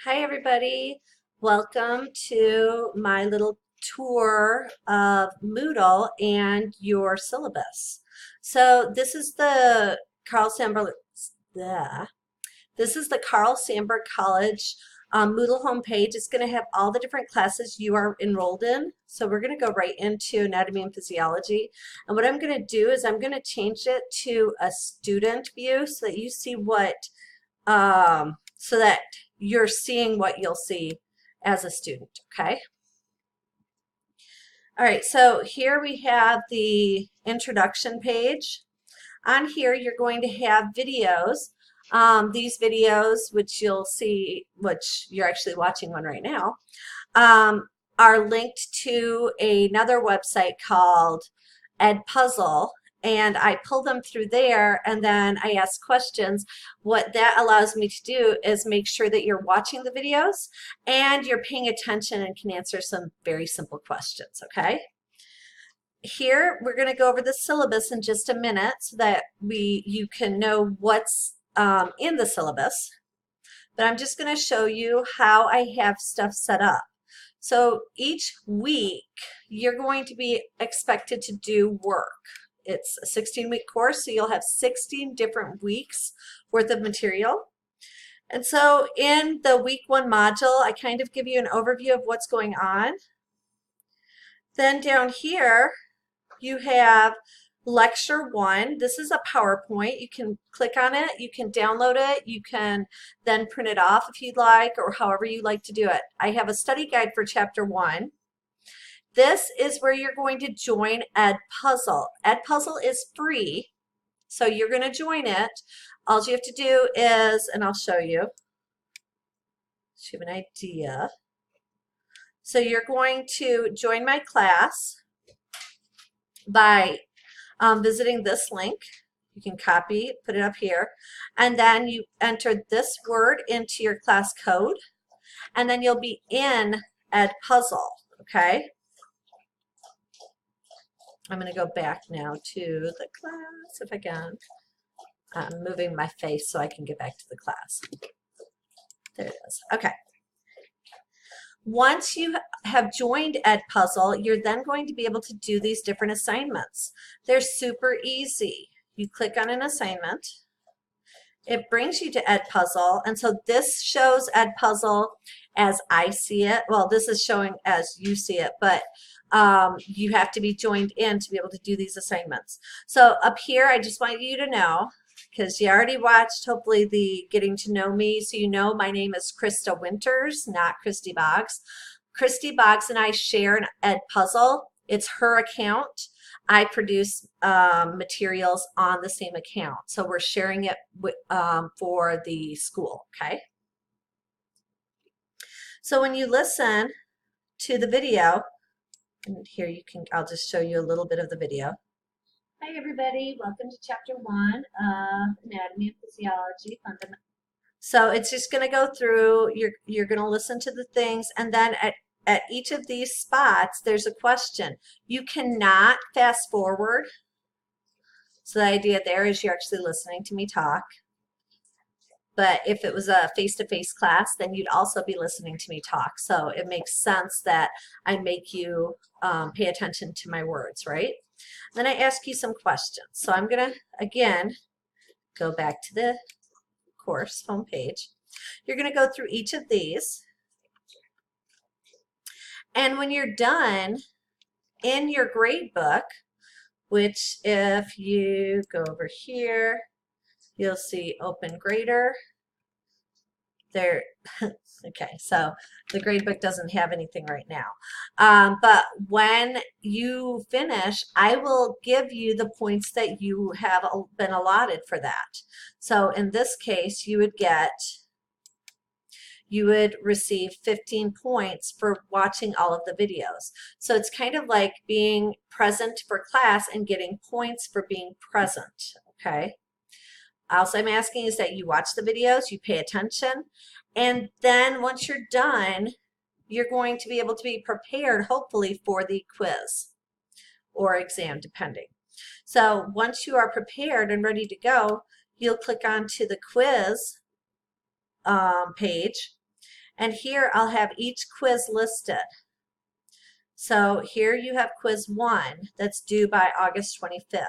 Hi everybody, welcome to my little tour of Moodle and your syllabus. So this is the Carl Sandburg, this is the Carl Sandburg College Moodle homepage. It's going to have all the different classes you are enrolled in. So we're going to go right into anatomy and physiology. And what I'm going to do is I'm going to change it to a student view so that you see what so that you're seeing what you'll see as a student, okay? All right, so here we have the introduction page. On here, you're going to have videos. These videos, which you'll see, which you're actually watching one right now, are linked to another website called EdPuzzle, and I pull them through there and then I ask questions. What that allows me to do is make sure that you're watching the videos and you're paying attention and can answer some very simple questions, okay? Here, we're going to go over the syllabus in just a minute so that you can know what's in the syllabus. But I'm just going to show you how I have stuff set up. So each week, you're going to be expected to do work. It's a 16-week course, so you'll have 16 different weeks worth of material. And so in the week 1 module, I kind of give you an overview of what's going on. Then down here, you have lecture 1. This is a PowerPoint. You can click on it, you can download it, you can then print it off if you'd like, or however you like to do it. I have a study guide for chapter 1. This is where you're going to join EdPuzzle. EdPuzzle is free, so you're going to join it. All you have to do is, and I'll show you, so you have an idea. So you're going to join my class by visiting this link. You can copy, put it up here, and then you enter this word into your class code, and then you'll be in EdPuzzle, okay? I'm going to go back now to the class if I can. I'm moving my face so I can get back to the class. There it is. Okay. Once you have joined EdPuzzle, you're then going to be able to do these different assignments. They're super easy. You click on an assignment. It brings you to EdPuzzle, and so this shows EdPuzzle as I see it. Well, this is showing as you see it, but you have to be joined in to be able to do these assignments. So up here, I just want you to know, because you already watched, hopefully, the Getting to Know Me, so you know my name is Krista Winters, not Christy Boggs. Christy Boggs and I share an EdPuzzle. It's her account. I produce materials on the same account, so we're sharing it for the school, okay? So when you listen to the video, and here you can, I'll just show you a little bit of the video. Hi everybody, welcome to chapter 1 of Anatomy and Physiology Fundamental. So it's just going to go through, you're going to listen to the things, and then at each of these spots, there's a question. You cannot fast forward. So the idea there is you're actually listening to me talk. But if it was a face-to-face class, then you'd also be listening to me talk. So it makes sense that I make you pay attention to my words, right? Then I ask you some questions. So I'm going to, again, go back to the course homepage. You're going to go through each of these. And when you're done, in your gradebook, which if you go over here, you'll see Open Grader. There, okay, so the gradebook doesn't have anything right now. But when you finish, I will give you the points that you have been allotted for that. So in this case, you would receive 15 points for watching all of the videos. So it's kind of like being present for class and getting points for being present, okay? Also, I'm asking is that you watch the videos, you pay attention, and then once you're done, you're going to be able to be prepared, hopefully, for the quiz or exam, depending. So once you are prepared and ready to go, you'll click onto the quiz page, And here I'll have each quiz listed. So here you have quiz 1 that's due by August 25th.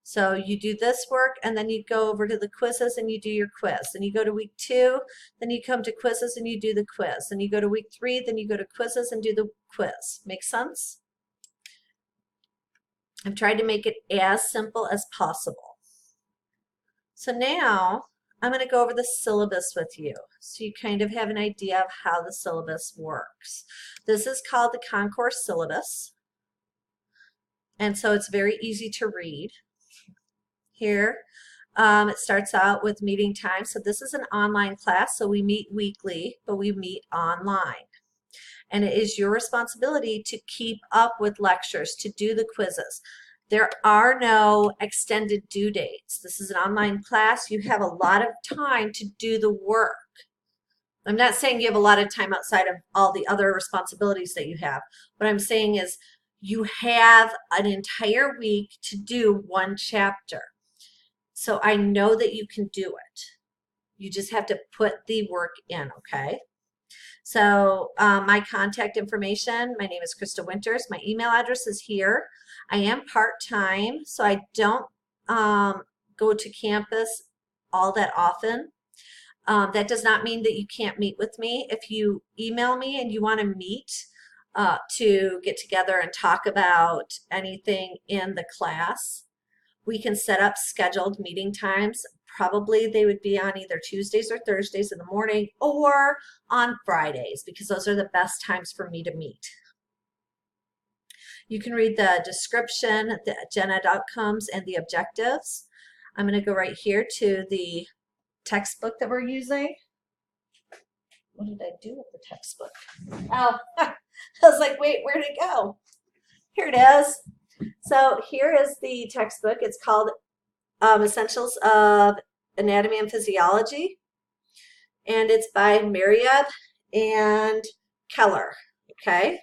So you do this work and then you go over to the quizzes and you do your quiz. Then you go to week 2, then you come to quizzes and you do the quiz. Then you go to week 3, then you go to quizzes and do the quiz. Make sense? I've tried to make it as simple as possible. So now I'm going to go over the syllabus with you so you kind of have an idea of how the syllabus works. This is called the Concourse Syllabus, and so it's very easy to read. Here it starts out with meeting time. So this is an online class, so we meet weekly, but we meet online. And it is your responsibility to keep up with lectures, to do the quizzes. There are no extended due dates. This is an online class. You have a lot of time to do the work. I'm not saying you have a lot of time outside of all the other responsibilities that you have. What I'm saying is you have an entire week to do one chapter. So I know that you can do it. You just have to put the work in, okay? So my contact information, my name is Krista Winters. My email address is here. I am part-time, so I don't go to campus all that often. That does not mean that you can't meet with me. If you email me and you want to meet to get together and talk about anything in the class, we can set up scheduled meeting times. Probably they would be on either Tuesdays or Thursdays in the morning or on Fridays, because those are the best times for me to meet. You can read the description, the gen ed outcomes, and the objectives. I'm going to go right here to the textbook that we're using. What did I do with the textbook? Oh, I was like, wait, where'd it go? Here it is. So here is the textbook. It's called Essentials of Anatomy and Physiology, and it's by Marieb and Keller, okay?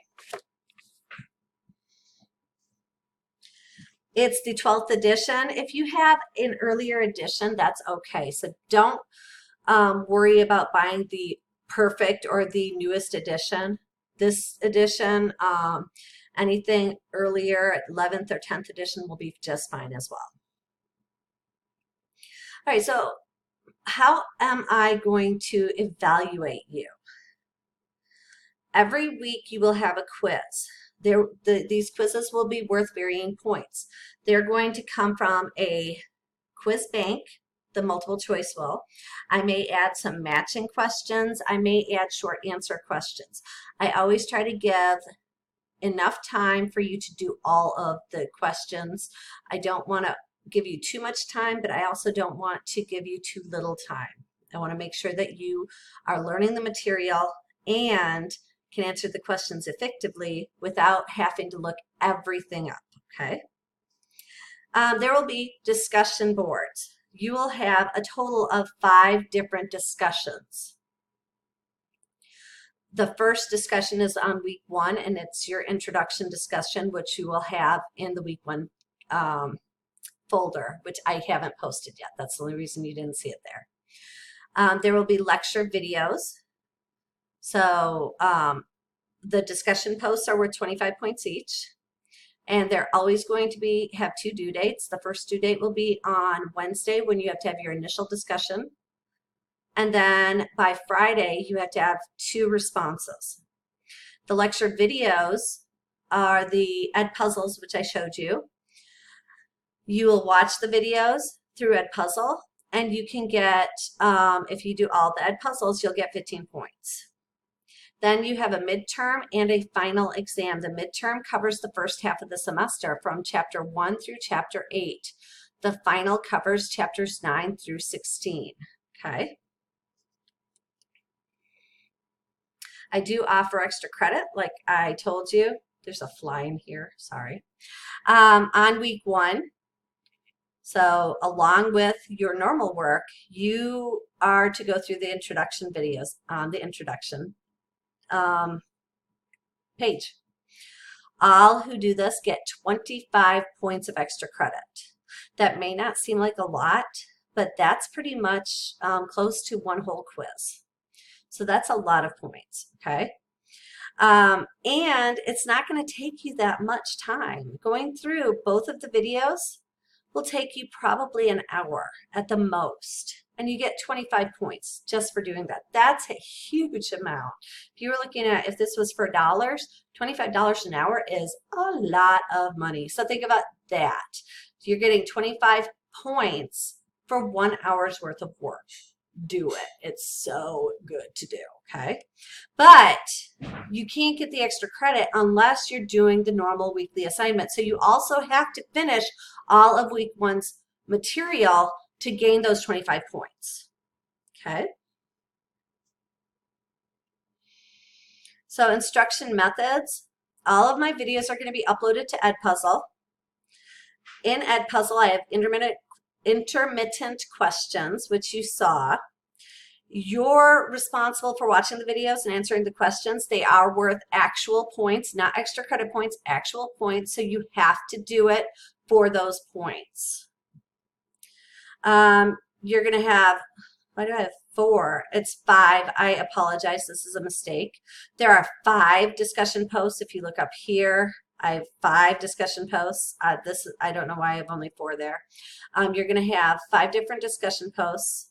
It's the 12th edition. If you have an earlier edition, that's okay. So don't worry about buying the perfect or the newest edition. This edition, anything earlier, 11th or 10th edition will be just fine as well. All right, so how am I going to evaluate you? Every week you will have a quiz. These quizzes will be worth varying points. They're going to come from a quiz bank, the multiple choice will. I may add some matching questions. I may add short answer questions. I always try to give enough time for you to do all of the questions. I don't want to give you too much time, but I also don't want to give you too little time. I want to make sure that you are learning the material and can answer the questions effectively without having to look everything up, okay? There will be discussion boards. You will have a total of 5 different discussions. The first discussion is on week 1, and it's your introduction discussion, which you will have in the week 1 folder, which I haven't posted yet. That's the only reason you didn't see it there. There will be lecture videos. So the discussion posts are worth 25 points each, and they're always going to have 2 due dates. The first due date will be on Wednesday when you have to have your initial discussion, and then by Friday you have to have 2 responses. The lecture videos are the EdPuzzles, which I showed you. You will watch the videos through EdPuzzle, and you can get, if you do all the EdPuzzles, you'll get 15 points. Then you have a midterm and a final exam. The midterm covers the first half of the semester from chapter 1 through chapter 8. The final covers chapters 9 through 16, okay? I do offer extra credit, like I told you. There's a fly in here, sorry. On week 1, so along with your normal work, you are to go through the introduction videos on the introduction page. All who do this get 25 points of extra credit. That may not seem like a lot, but that's pretty much close to 1 whole quiz. So that's a lot of points, okay? And it's not going to take you that much time. Going through both of the videos will take you probably an hour at the most. And you get 25 points just for doing that. That's a huge amount. If you were looking at, if this was for dollars, $25 an hour is a lot of money. So think about that. You're getting 25 points for 1 hour's worth of work. Do it. It's so good to do, okay? But you can't get the extra credit unless you're doing the normal weekly assignment. So you also have to finish all of week one's material to gain those 25 points, okay? So instruction methods, all of my videos are going to be uploaded to EdPuzzle. In EdPuzzle, I have intermittent questions, which you saw. You're responsible for watching the videos and answering the questions. They are worth actual points, not extra credit points, actual points. So you have to do it for those points. You're going to have, why do I have 4? It's 5. I apologize. This is a mistake. There are 5 discussion posts. If you look up here, I have 5 discussion posts. I don't know why I have only 4 there. You're going to have 5 different discussion posts.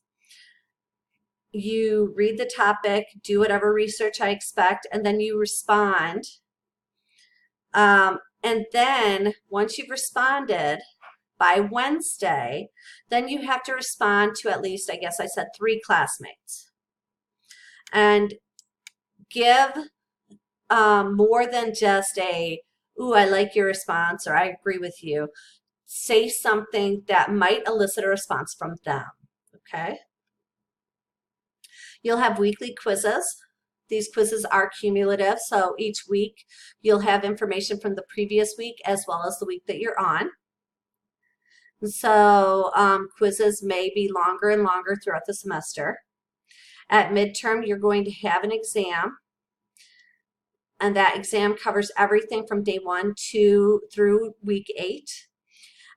You read the topic, do whatever research I expect, and then you respond. And then once you've responded by Wednesday, then you have to respond to at least, I guess I said 3 classmates. And give more than just a, ooh, I like your response, or I agree with you. Say something that might elicit a response from them, okay? You'll have weekly quizzes. These quizzes are cumulative, so each week you'll have information from the previous week as well as the week that you're on. So quizzes may be longer and longer throughout the semester. At midterm, you're going to have an exam, and that exam covers everything from day 1 through week 8.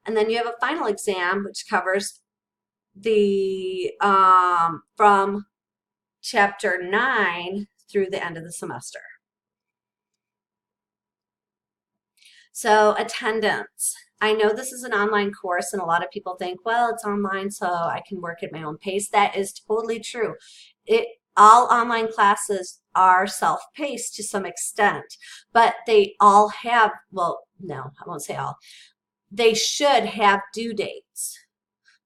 And then you have a final exam, which covers the from chapter 9 through the end of the semester. So attendance. I know this is an online course and a lot of people think, well, it's online so I can work at my own pace. That is totally true. All online classes are self-paced to some extent, but they all have, well, no, I won't say all. They should have due dates.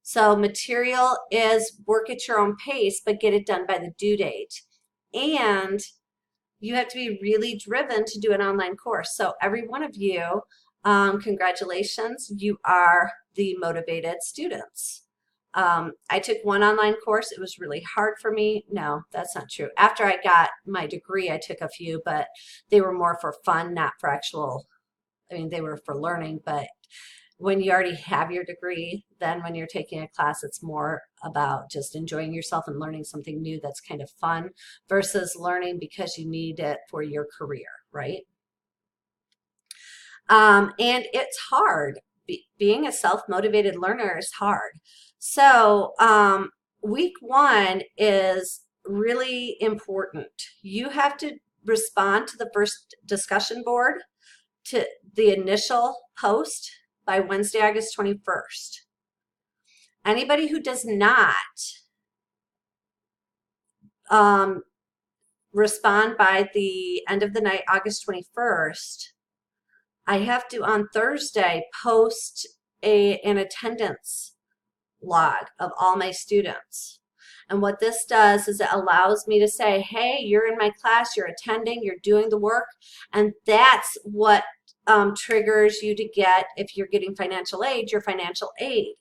So material is work at your own pace, but get it done by the due date. And you have to be really driven to do an online course. So every one of you, congratulations, you are the motivated students. I took one online course. It was really hard for me. No, that's not true. After I got my degree, I took a few, but they were more for fun, not for actual, I mean, they were for learning, but when you already have your degree, then when you're taking a class, it's more about just enjoying yourself and learning something new that's kind of fun versus learning because you need it for your career, right? And it's hard. Being a self-motivated learner is hard. So week 1 is really important. You have to respond to the first discussion board, to the initial post, by Wednesday, August 21st. Anybody who does not respond by the end of the night, August 21st, I have to, on Thursday, post an attendance log of all my students. And what this does is it allows me to say, hey, you're in my class, you're attending, you're doing the work, and that's what triggers you to get, if you're getting financial aid, your financial aid.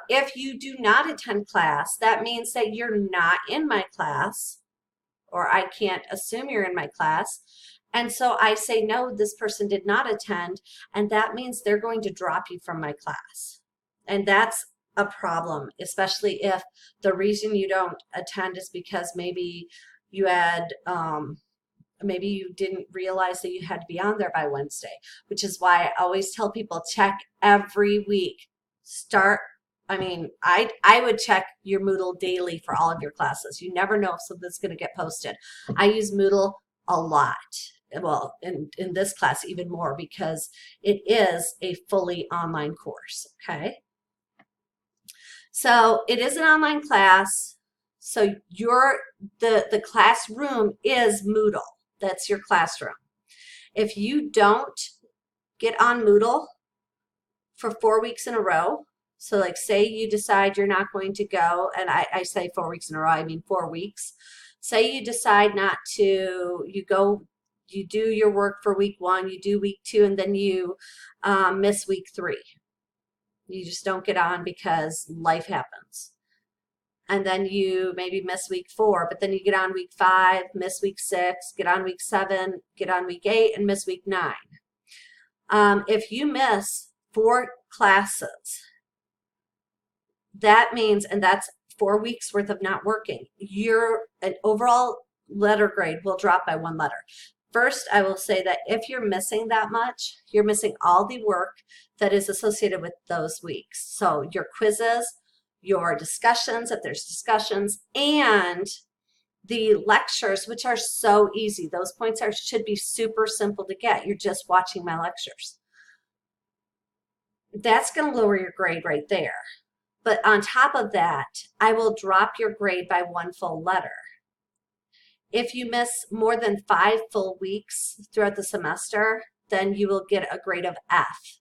If you do not attend class, that means that you're not in my class, or I can't assume you're in my class. And so I say, no, this person did not attend, and that means they're going to drop you from my class. And that's a problem, especially if the reason you don't attend is because maybe you had maybe you didn't realize that you had to be on there by Wednesday, which is why I always tell people check every week. Start I mean, I would check your Moodle daily for all of your classes. You never know if something's going to get posted. I use Moodle a lot. Well, in this class even more because it is a fully online course, okay? So it is an online class. So the classroom is Moodle. That's your classroom. If you don't get on Moodle for 4 weeks in a row, so like say you decide you're not going to go, and I say 4 weeks in a row, I mean 4 weeks. Say you decide not to, you do your work for week 1, you do week 2, and then you miss week 3. You just don't get on because life happens. And then you maybe miss week 4, but then you get on week 5, miss week 6, get on week 7, get on week 8, and miss week 9. If you miss 4 classes, that means, and that's 4 weeks worth of not working, an overall letter grade will drop by 1 letter. First, I will say that if you're missing that much, you're missing all the work that is associated with those weeks. So your quizzes, your discussions, if there's discussions, and the lectures, which are so easy. Those points should be super simple to get. You're just watching my lectures. That's going to lower your grade right there. But on top of that, I will drop your grade by 1 full letter. If you miss more than 5 full weeks throughout the semester, then you will get a grade of F.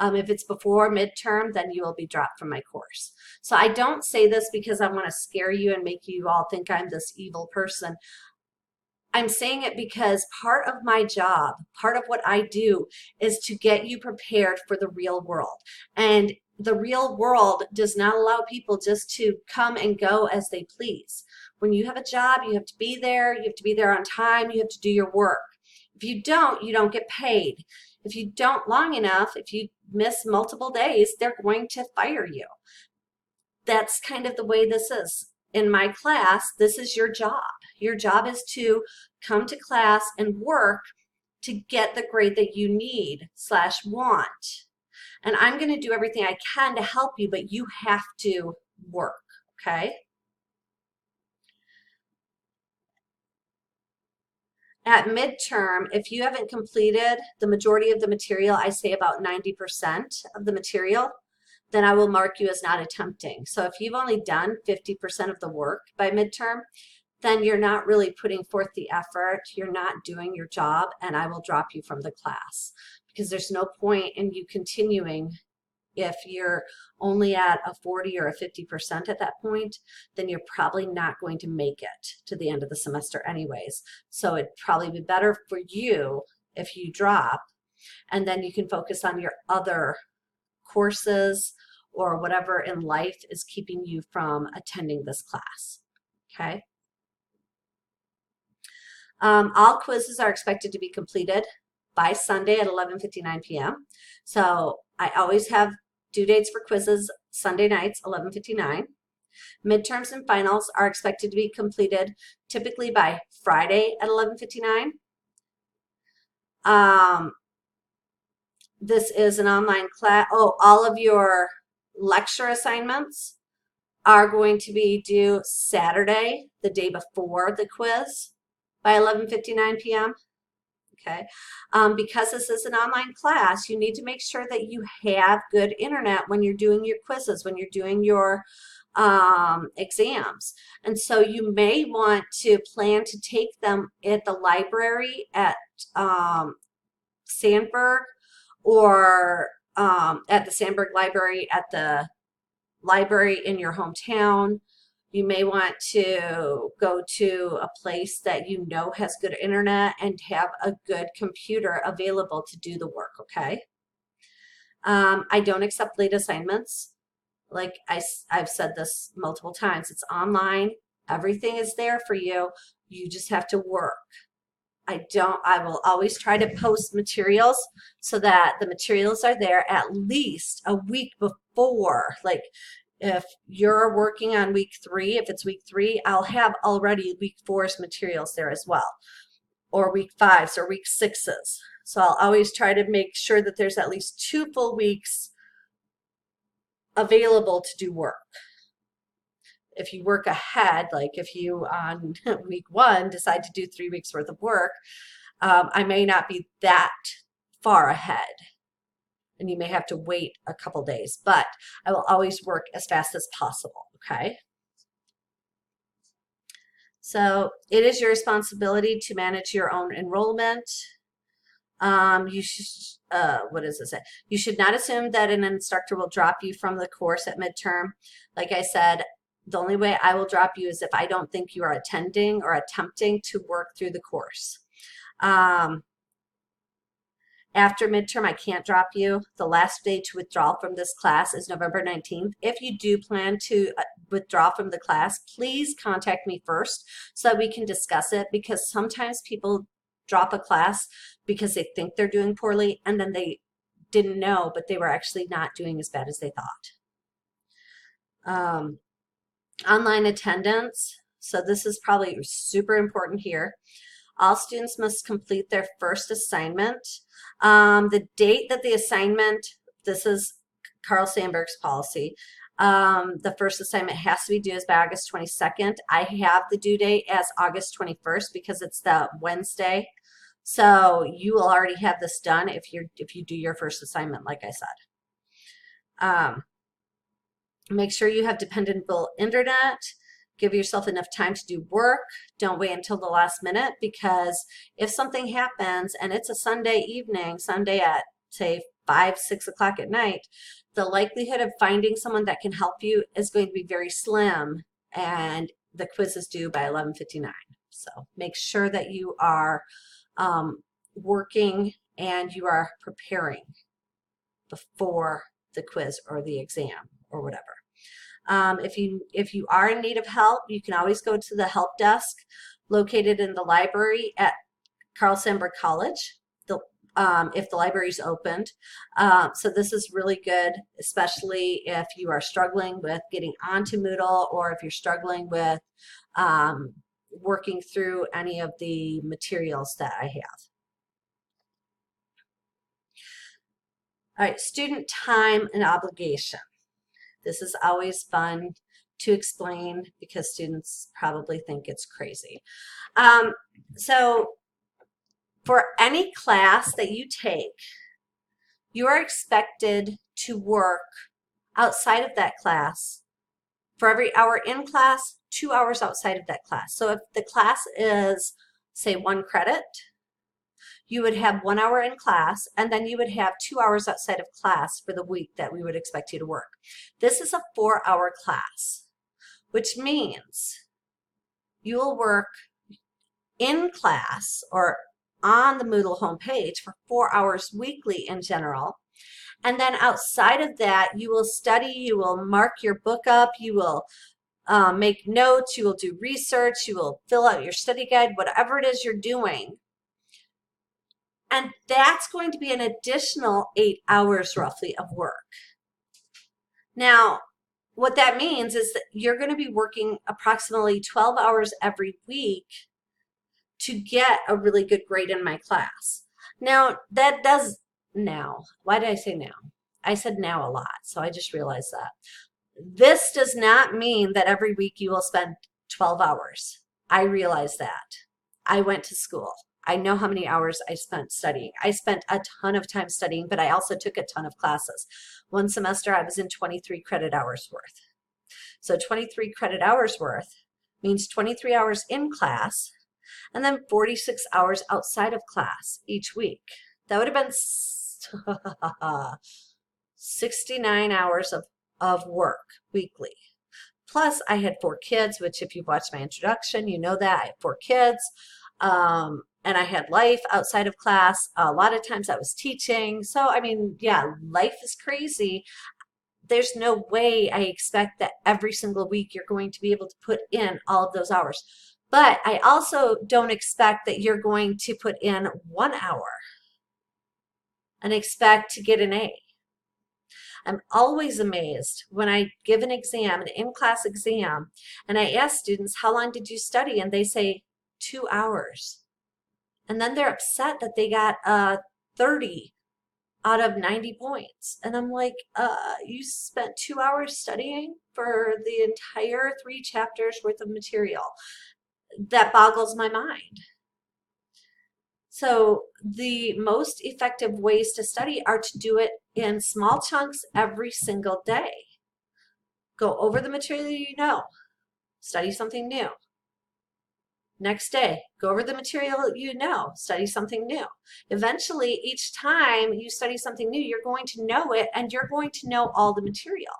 If it's before midterm, then you will be dropped from my course. So I don't say this because I want to scare you and make you all think I'm this evil person. I'm saying it because part of my job, part of what I do is to get you prepared for the real world. And the real world does not allow people just to come and go as they please. When you have a job, you have to be there. You have to be there on time. You have to do your work. If you don't get paid. If you don't long enough, if you miss multiple days, they're going to fire you. That's kind of the way this is. In my class, this is your job. Your job is to come to class and work to get the grade that you need / want. And I'm going to do everything I can to help you, but you have to work, okay? At midterm, if you haven't completed the majority of the material, I say about 90% of the material, then I will mark you as not attempting. So if you've only done 50% of the work by midterm, then you're not really putting forth the effort, you're not doing your job, and I will drop you from the class because there's no point in you continuing. If you're only at a 40 or a 50% at that point, then you're probably not going to make it to the end of the semester anyways. So it'd probably be better for you if you drop, and then you can focus on your other courses or whatever in life is keeping you from attending this class, okay? All quizzes are expected to be completed by Sunday at 11:59 p.m. So I always have due dates for quizzes Sunday nights, 11:59. Midterms and finals are expected to be completed typically by Friday at 11:59. This is an online class. Oh, all of your lecture assignments are going to be due Saturday, the day before the quiz, by 11:59 p.m. Okay, because this is an online class, you need to make sure that you have good internet when you're doing your quizzes, when you're doing your exams. And so you may want to plan to take them at the library at Sandburg, or at the Sandburg Library, at the library in your hometown. You may want to go to a place that you know has good internet and have a good computer available to do the work, okay? I don't accept late assignments. Like I've said this multiple times, it's online. Everything is there for you. You just have to work. I will always try to post materials so that the materials are there at least a week before. Like if you're working on week 3, if it's week 3, I'll have already week 4's materials there as well, or week 5's or week 6's. So I'll always try to make sure that there's at least 2 full weeks available to do work. If you work ahead, like if you on week 1 decide to do 3 weeks worth of work, I may not be that far ahead, and you may have to wait a couple days, but I will always work as fast as possible, okay? So it is your responsibility to manage your own enrollment. You should, what does it say? You should not assume that an instructor will drop you from the course at midterm. Like I said, the only way I will drop you is if I don't think you are attending or attempting to work through the course. After midterm, I can't drop you. The last day to withdraw from this class is November 19th. If you do plan to withdraw from the class, please contact me first so that we can discuss it, because sometimes people drop a class because they think they're doing poorly and then they didn't know, but they were actually not doing as bad as they thought. Online attendance. So this is probably super important here. All students must complete their first assignment. The date that the assignment, this is Carl Sandburg's policy, the first assignment has to be due as by August 22nd. I have the due date as August 21st because it's the Wednesday. So you will already have this done if you do your first assignment, like I said. Make sure you have dependable internet. Give yourself enough time to do work. Don't wait until the last minute, because if something happens and it's a Sunday evening, Sunday at say 5, 6 o'clock at night, the likelihood of finding someone that can help you is going to be very slim, and the quiz is due by 11:59. So make sure that you are working and you are preparing before the quiz or the exam or whatever. If you are in need of help, you can always go to the help desk located in the library at Carl Sandburg College, if the library is opened. So this is really good, especially if you are struggling with getting onto Moodle, or if you're struggling with working through any of the materials that I have. All right, student time and obligation. This is always fun to explain because students probably think it's crazy. So for any class that you take, you are expected to work outside of that class. For every hour in class, 2 hours outside of that class. So if the class is, say, 1 credit, you would have 1 hour in class, and then you would have 2 hours outside of class for the week that we would expect you to work. This is a 4-hour class, which means you will work in class or on the Moodle homepage for 4 hours weekly in general. And then outside of that, you will study, you will mark your book up, you will make notes, you will do research, you will fill out your study guide, whatever it is you're doing. And that's going to be an additional 8 hours roughly of work. Now, what that means is that you're going to be working approximately 12 hours every week to get a really good grade in my class. Now, that does now. Why did I say now? I said now a lot, so I just realized that. This does not mean that every week you will spend 12 hours. I realize that. I went to school. I know how many hours I spent studying. I spent a ton of time studying, but I also took a ton of classes. One semester I was in 23 credit hours worth. So 23 credit hours worth means 23 hours in class and then 46 hours outside of class each week. That would have been 69 hours of work weekly. Plus I had 4 kids, which if you've watched my introduction, you know that I had 4 kids. And I had life outside of class. A lot of times I was teaching. So, I mean, yeah, life is crazy. There's no way I expect that every single week you're going to be able to put in all of those hours. But I also don't expect that you're going to put in 1 hour and expect to get an A. I'm always amazed when I give an exam, an in-class exam, and I ask students, how long did you study? And they say 2 hours. And then they're upset that they got a 30 out of 90 points. And I'm like, you spent 2 hours studying for the entire 3 chapters worth of material. That boggles my mind. So the most effective ways to study are to do it in small chunks every single day. Go over the material you know, study something new. Next day, go over the material you know, study something new. Eventually, each time you study something new, you're going to know it and you're going to know all the material.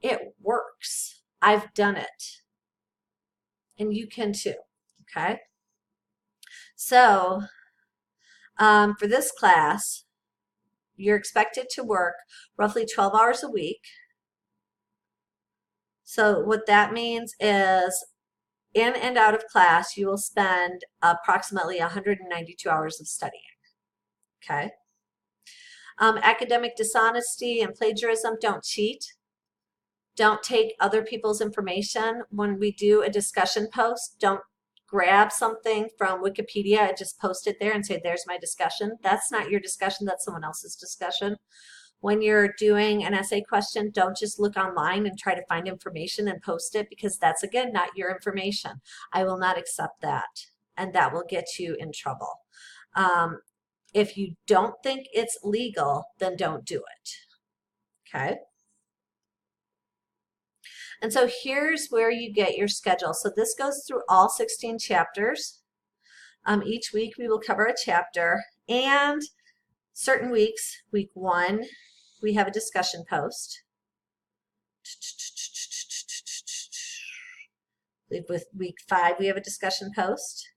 It works. I've done it. And you can too, okay? So, for this class, you're expected to work roughly 12 hours a week. So what that means is in and out of class, you will spend approximately 192 hours of studying, okay? Academic dishonesty and plagiarism, don't cheat. Don't take other people's information. When we do a discussion post, don't grab something from Wikipedia and just post it there and say, there's my discussion. That's not your discussion, that's someone else's discussion. When you're doing an essay question, don't just look online and try to find information and post it, because that's, again, not your information. I will not accept that, and that will get you in trouble. If you don't think it's legal, then don't do it, okay? And so here's where you get your schedule. So this goes through all 16 chapters. Each week we will cover a chapter, and certain weeks, week 1, we have a discussion post. With week 5, we have a discussion post.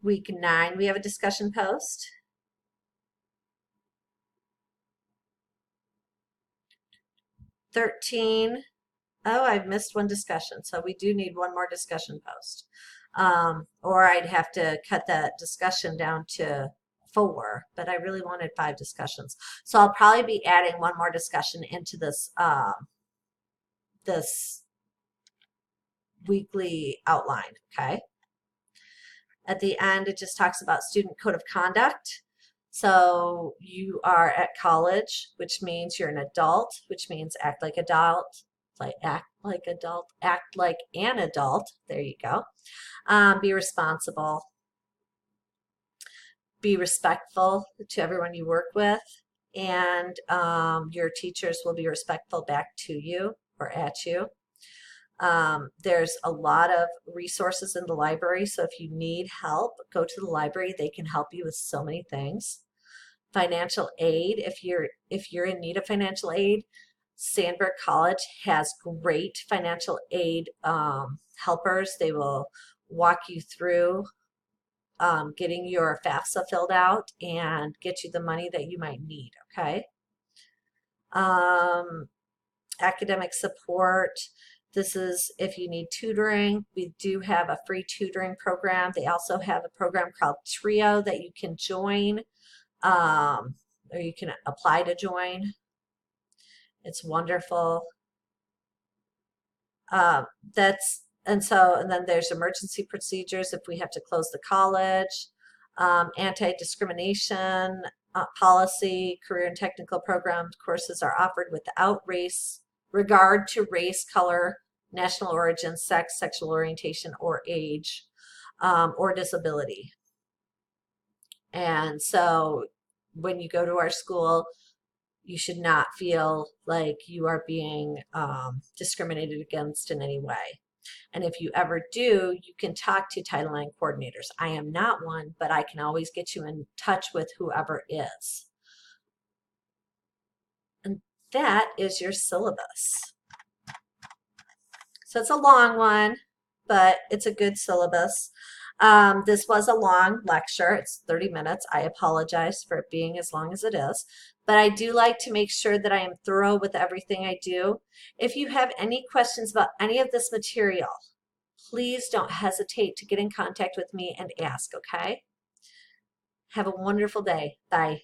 Week 9, we have a discussion post. Week 13, oh, I've missed one discussion, so we do need one more discussion post. Or I'd have to cut that discussion down to 4, but I really wanted 5 discussions. So I'll probably be adding one more discussion into this this weekly outline, okay? At the end, it just talks about student code of conduct. So you are at college, which means you're an adult, which means act like adult, act like an adult. There you go. Be responsible. Be respectful to everyone you work with, and your teachers will be respectful back to you or at you. There's a lot of resources in the library, so if you need help, go to the library. They can help you with so many things. Financial aid, if you're in need of financial aid, Sandberg College has great financial aid helpers. They will walk you through getting your FAFSA filled out and get you the money that you might need, okay? Academic support. This is if you need tutoring. We do have a free tutoring program. They also have a program called Trio that you can join, or you can apply to join. It's wonderful. And then there's emergency procedures if we have to close the college, anti-discrimination policy, career and technical program courses are offered without regard to race, color, national origin, sex, sexual orientation, or age, or disability. And so when you go to our school, you should not feel like you are being discriminated against in any way. And if you ever do, you can talk to Title IX coordinators. I am not one, but I can always get you in touch with whoever is. And that is your syllabus. So it's a long one, but it's a good syllabus. This was a long lecture. It's 30 minutes. I apologize for it being as long as it is, but I do like to make sure that I am thorough with everything I do. If you have any questions about any of this material, please don't hesitate to get in contact with me and ask, okay? Have a wonderful day. Bye.